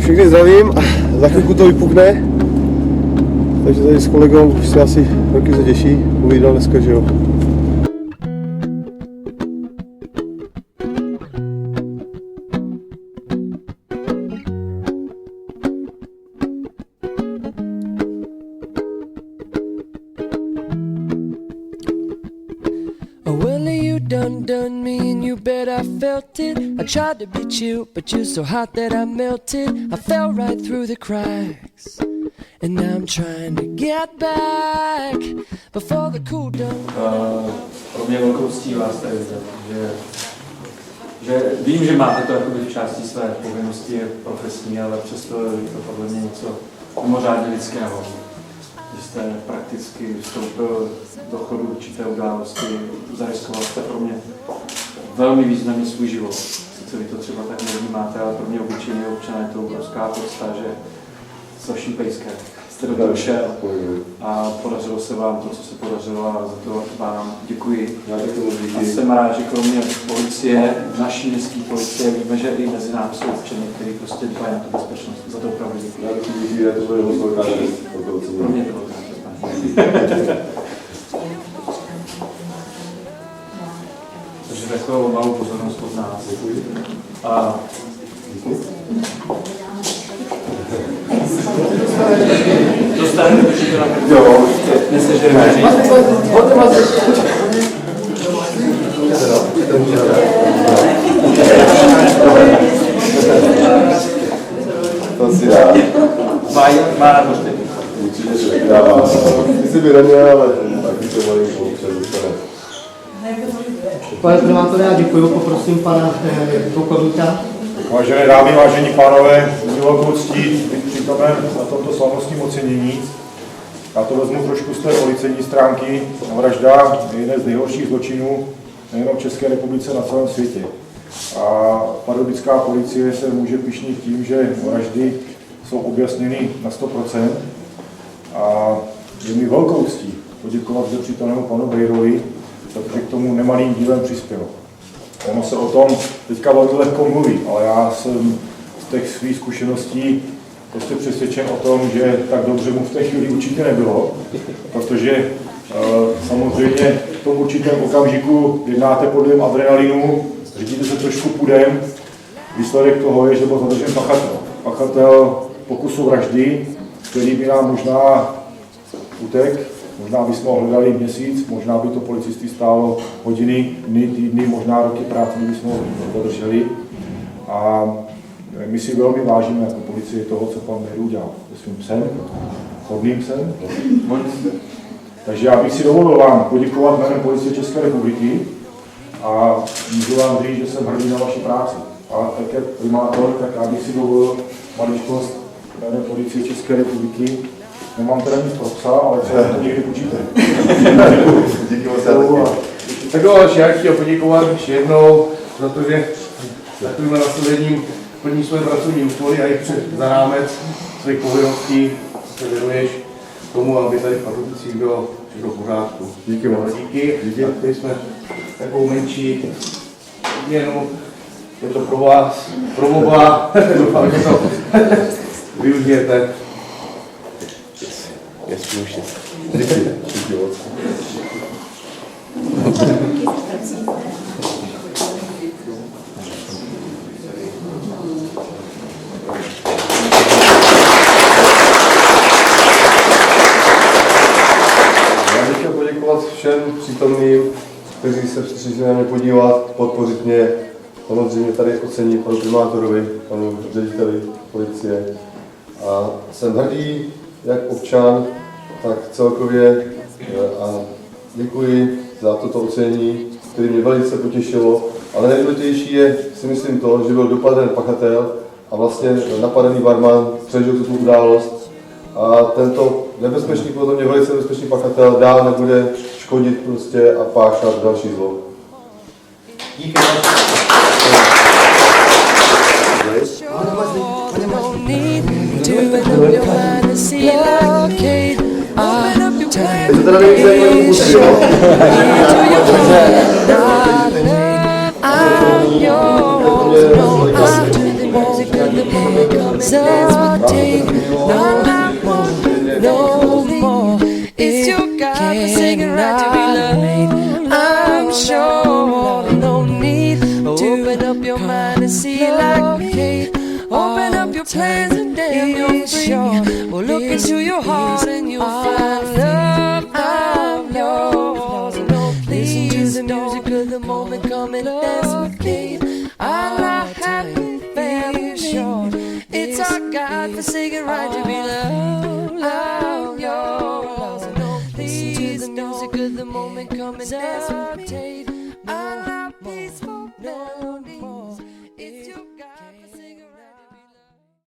Všechny zdravím, za chvilku to vypukne, takže tady s kolegou už se asi roky se těší, uvídal dneska, že jo. Done me and you bet I felt it. I tried to beat you, but you're so hot that I melted. I fell right through the cracks, and now I'm trying to get back before the cool down. Pro mě velkou ctí vás tady vidět, že vím, že máte to jakoby v části své povinnosti profesní, ale přesto je to podle mě něco mimořádně lidského. Že jste prakticky vstoupil do chodu určité události, zariskoval jste pro mě velmi významný svůj život. Sice vy to třeba tak nevnímáte, ale pro mě obyčejný občan je to obrovská podsta, že s vaším pejskem jste do toho šel a podařilo se vám to, co se podařilo, a za to vám děkuji. A jsem rád, že kromě policie, naší městské policie, víme, že i mezi námi jsou občany, kteří prostě dbají na tu bezpečnost. Za to opravdu děkuji. Já to bude moc velká čest. Pro mě to velká čest. Takže takovou malou pozornost od nás. A dostaneme učitela. Jo, nesežereme. To si dá. Má radost. Určitě člověk dává. Ty jsi by neměl, ale taky to malinko občas dostane. Pane primátore, já děkuji, poprosím pana plukovníka. Vážené dámy, vážení pánové, je velkou ctí být přítomen na tomto slavnostním ocenění. Já to vezmu trošku z té policejní stránky. Vražda je jeden z nejhorších zločinů nejenom v České republice, na celém světě. A pardubická policie se může pyšnit tím, že vraždy jsou objasněny na 100%. A je mi velkou ctí poděkovat zde přítomnému panu Bejrovi, protože k tomu nemalým dílem přispěl. Ono se o tom teďka velmi lehko mluví, ale já jsem z těch svých zkušeností prostě přesvědčen o tom, že tak dobře mu v té chvíli určitě nebylo, protože samozřejmě v tom určitém okamžiku jednáte pod vlivem adrenalinu, řídíte se trošku pudem, výsledek toho je, že byl zadržen pachatel. Pachatel pokusu vraždy, který by nám možná utek, možná bychom ho hledali měsíc, možná by to policiství stálo hodiny, dny, týdny, možná roky práce, bychom ho zadrželi. A my si velmi vážíme jako policie toho, co pan Bejru udělal se svým psem, hodným psem. Takže já bych si dovolil vám poděkovat jménem Policie České republiky a můžu vám říct, že jsem hrdý na vaši práci. A tak jak primátor, tak já bych si dovolil maličkost jménem Policie České republiky. Nemám teda nic pro psa, ale třeba to někdy učíte. Díky moc taky. Tak jo, já chtěl poděkovat ještě jednou za to, že takovýmhle nasazením plní svoje pracovní úkoly a i za rámec svých povinností se věnuješ tomu, aby tady v Pardubicích bylo všechno v pořádku. Díky moc. Díky. Tady jsme takovou menší jenom je to pro vás, promova, doufám, že to využijete. Je slušně. Díky moc. Já bych chtěl poděkovat všem přítomným, kteří se přišli na mě podívat, podpořit mě. Samozřejmě tady ocení panu primátorovi, panu řediteli policie. A jsem hrdý, jak občan, tak celkově a děkuji za toto ocenění, které mě velice potěšilo. Ale nejdůležitější je, si myslím, to, že byl dopaden pachatel a vlastně napadený barman přežil tu událost. A tento nebezpečný, podle mě velice nebezpečný pachatel dál nebude škodit prostě a páchat další zlo. Díky. To teda nevíš, jak to musí, jo? hesitate no more. It's your God-forsaken right to be loved. I'm sure no need to open up your mind and see like me. Open up your plans and damn you're free. Well, look into your heart and you'll find love. I'm yours. Listen to the music of the moment, come and dance with me. I'm not happy, very sure. It's our God-forsaken right to be loved. I'm yours. Listen to the music of the moment, come and dance with me.